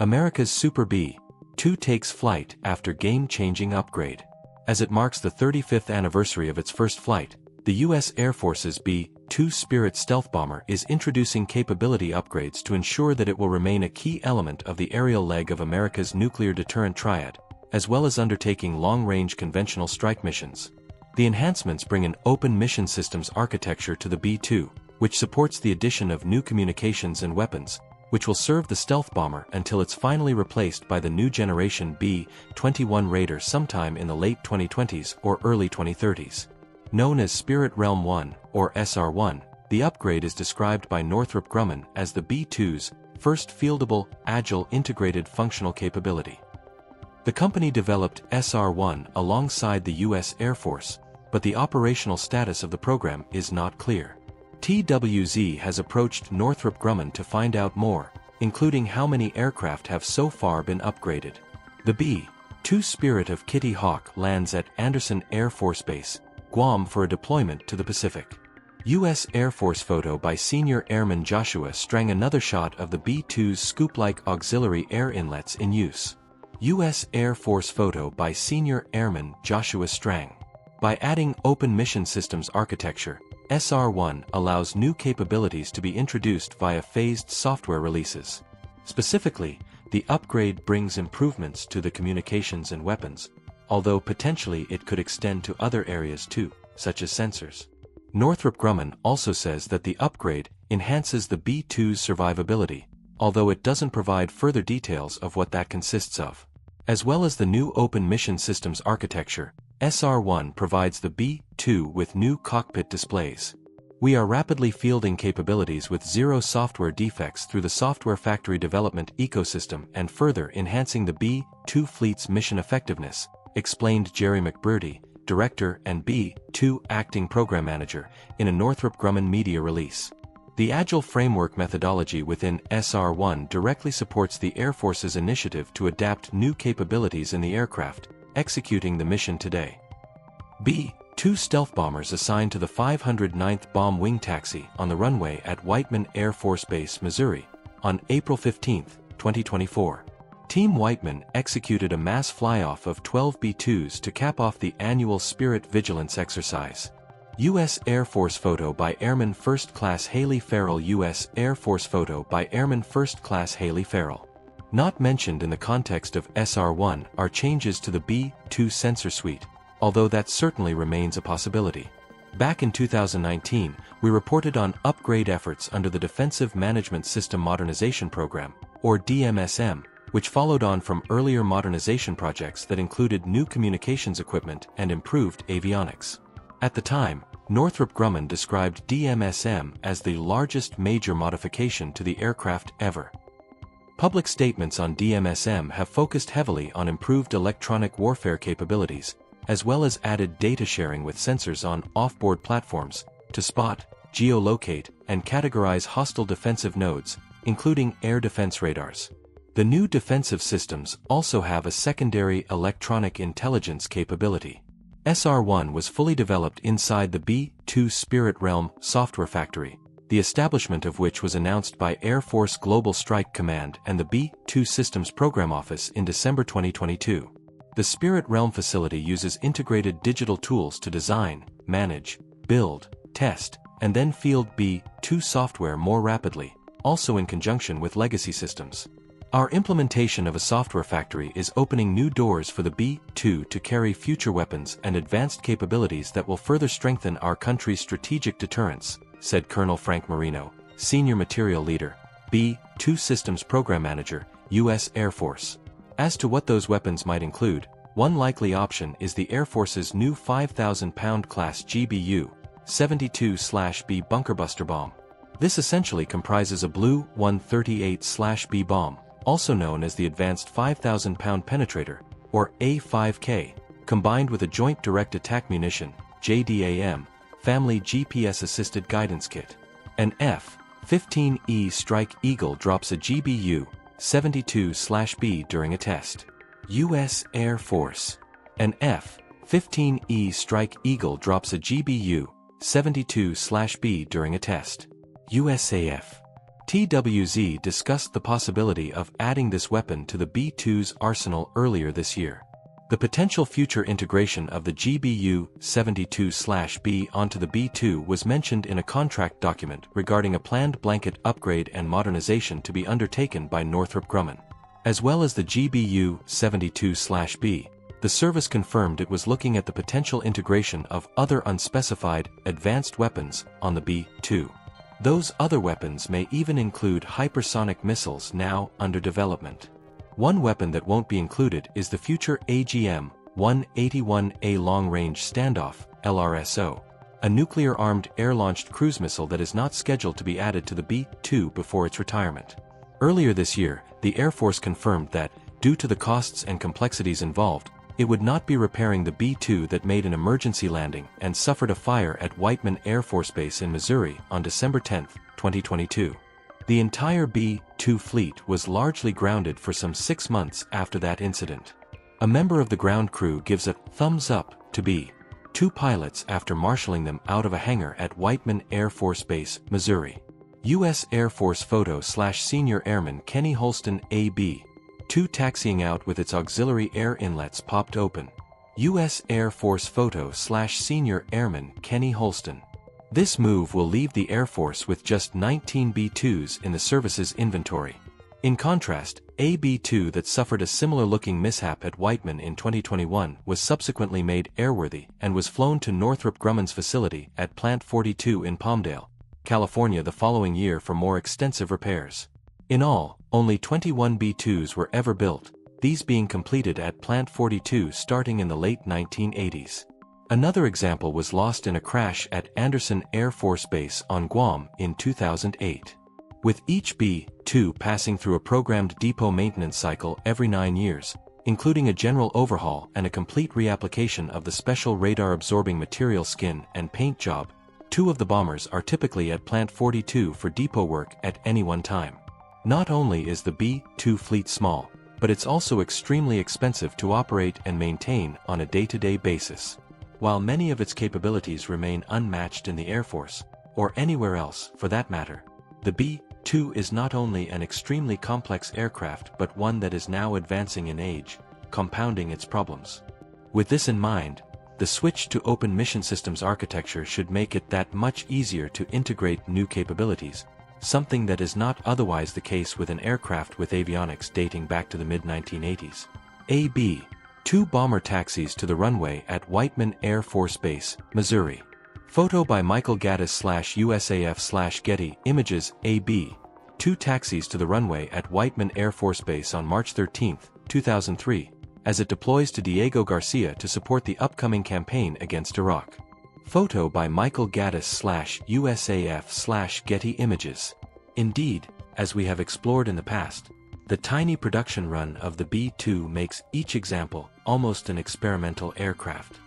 America's Super B-2 takes flight after game-changing upgrade. As it marks the 35th anniversary of its first flight, the U.S. Air Force's B-2 Spirit stealth bomber is introducing capability upgrades to ensure that it will remain a key element of the aerial leg of America's nuclear deterrent triad, as well as undertaking long-range conventional strike missions. The enhancements bring an open mission systems architecture to the B-2, which supports the addition of new communications and weapons, which will serve the stealth bomber until it's finally replaced by the new generation B-21 Raider sometime in the late 2020s or early 2030s. Known as Spirit Realm 1, or SR-1, the upgrade is described by Northrop Grumman as the B-2's first fieldable, agile integrated functional capability. The company developed SR-1 alongside the U.S. Air Force, but the operational status of the program is not clear. TWZ has approached Northrop Grumman to find out more, including how many aircraft have so far been upgraded. The B-2 Spirit of Kitty Hawk lands at Andersen Air Force Base, Guam for a deployment to the Pacific. U.S. Air Force photo by Senior Airman Joshua Strang. Another shot of the B-2's scoop-like auxiliary air inlets in use. U.S. Air Force photo by Senior Airman Joshua Strang. By adding open mission systems architecture, SR-1 allows new capabilities to be introduced via phased software releases. Specifically, the upgrade brings improvements to the communications and weapons, although potentially it could extend to other areas too, such as sensors. Northrop Grumman also says that the upgrade enhances the B-2's survivability, although it doesn't provide further details of what that consists of. As well as the new open mission systems architecture, SR-1 provides the B-2 with new cockpit displays. We are rapidly fielding capabilities with zero software defects through the software factory development ecosystem and further enhancing the B-2 fleet's mission effectiveness, explained Jerry McBurdy, Director and B-2 Acting Program Manager, in a Northrop Grumman media release. The Agile Framework methodology within SR-1 directly supports the Air Force's initiative to adapt new capabilities in the aircraft, executing the mission today. B-2 stealth bombers assigned to the 509th Bomb Wing Taxi on the runway at Whiteman Air Force Base, Missouri, on April 15, 2024. Team Whiteman executed a mass fly-off of 12 B-2s to cap off the annual Spirit Vigilance exercise. U.S. Air Force photo by Airman First Class Haley Farrell. U.S. Air Force photo by Airman First Class Haley Farrell. Not mentioned in the context of SR-1 are changes to the B-2 sensor suite, although that certainly remains a possibility. Back in 2019, we reported on upgrade efforts under the Defensive Management System Modernization Program, or DMSM, which followed on from earlier modernization projects that included new communications equipment and improved avionics. At the time, Northrop Grumman described DMSM as the largest major modification to the aircraft ever. Public statements on DMSM have focused heavily on improved electronic warfare capabilities, as well as added data sharing with sensors on off-board platforms to spot, geolocate, and categorize hostile defensive nodes, including air defense radars. The new defensive systems also have a secondary electronic intelligence capability. SR-1 was fully developed inside the B-2 Spirit Realm software factory, the establishment of which was announced by Air Force Global Strike Command and the B-2 Systems Program Office in December 2022. The Spirit Realm facility uses integrated digital tools to design, manage, build, test, and then field B-2 software more rapidly, also in conjunction with legacy systems. Our implementation of a software factory is opening new doors for the B-2 to carry future weapons and advanced capabilities that will further strengthen our country's strategic deterrence, said Colonel Frank Marino, Senior Material Leader, B-2 Systems Program Manager, U.S. Air Force. As to what those weapons might include, one likely option is the Air Force's new 5,000-pound class GBU-72/B bunkerbuster bomb. This essentially comprises a Blue 138/B bomb, also known as the Advanced 5,000-Pound Penetrator, or A5K, combined with a Joint Direct Attack Munition, JDAM, family GPS-assisted guidance kit. An F-15E Strike Eagle drops a GBU-72/B during a test. U.S. Air Force. An F-15E Strike Eagle drops a GBU-72/B during a test. USAF. TWZ discussed the possibility of adding this weapon to the B-2's arsenal earlier this year. The potential future integration of the GBU-72/B onto the B-2 was mentioned in a contract document regarding a planned blanket upgrade and modernization to be undertaken by Northrop Grumman. As well as the GBU-72/B, the service confirmed it was looking at the potential integration of other unspecified, advanced weapons on the B-2. Those other weapons may even include hypersonic missiles now under development. One weapon that won't be included is the future AGM-181A Long-Range Standoff, LRSO, a nuclear-armed air-launched cruise missile that is not scheduled to be added to the B-2 before its retirement. Earlier this year, the Air Force confirmed that, due to the costs and complexities involved, it would not be repairing the B-2 that made an emergency landing and suffered a fire at Whiteman Air Force Base in Missouri on December 10, 2022. The entire B-2 fleet was largely grounded for some 6 months after that incident. A member of the ground crew gives a thumbs up to B-2 pilots after marshalling them out of a hangar at Whiteman Air Force Base, Missouri. U.S. Air Force photo/Senior Airman Kenny Holston AB-2 taxiing out with its auxiliary air inlets popped open. U.S. Air Force photo/Senior Airman Kenny Holston. This move will leave the Air Force with just 19 B-2s in the service's inventory. In contrast, a B-2 that suffered a similar-looking mishap at Whiteman in 2021 was subsequently made airworthy and was flown to Northrop Grumman's facility at Plant 42 in Palmdale, California the following year for more extensive repairs. In all, only 21 B-2s were ever built, these being completed at Plant 42 starting in the late 1980s. Another example was lost in a crash at Andersen Air Force Base on Guam in 2008. With each B-2 passing through a programmed depot maintenance cycle every 9 years, including a general overhaul and a complete reapplication of the special radar-absorbing material skin and paint job, 2 of the bombers are typically at Plant 42 for depot work at any one time. Not only is the B-2 fleet small, but it's also extremely expensive to operate and maintain on a day-to-day basis. While many of its capabilities remain unmatched in the Air Force, or anywhere else for that matter, the B-2 is not only an extremely complex aircraft but one that is now advancing in age, compounding its problems. With this in mind, the switch to open mission systems architecture should make it that much easier to integrate new capabilities, something that is not otherwise the case with an aircraft with avionics dating back to the mid-1980s. A B-2 bomber taxis to the runway at Whiteman Air Force Base, Missouri. Photo by Michael Gaddis/USAF/Getty Images. A B-2 taxis to the runway at Whiteman Air Force Base on March 13, 2003, as it deploys to Diego Garcia to support the upcoming campaign against Iraq. Photo by Michael Gaddis/USAF/Getty Images. Indeed, as we have explored in the past, the tiny production run of the B-2 makes each example almost an experimental aircraft.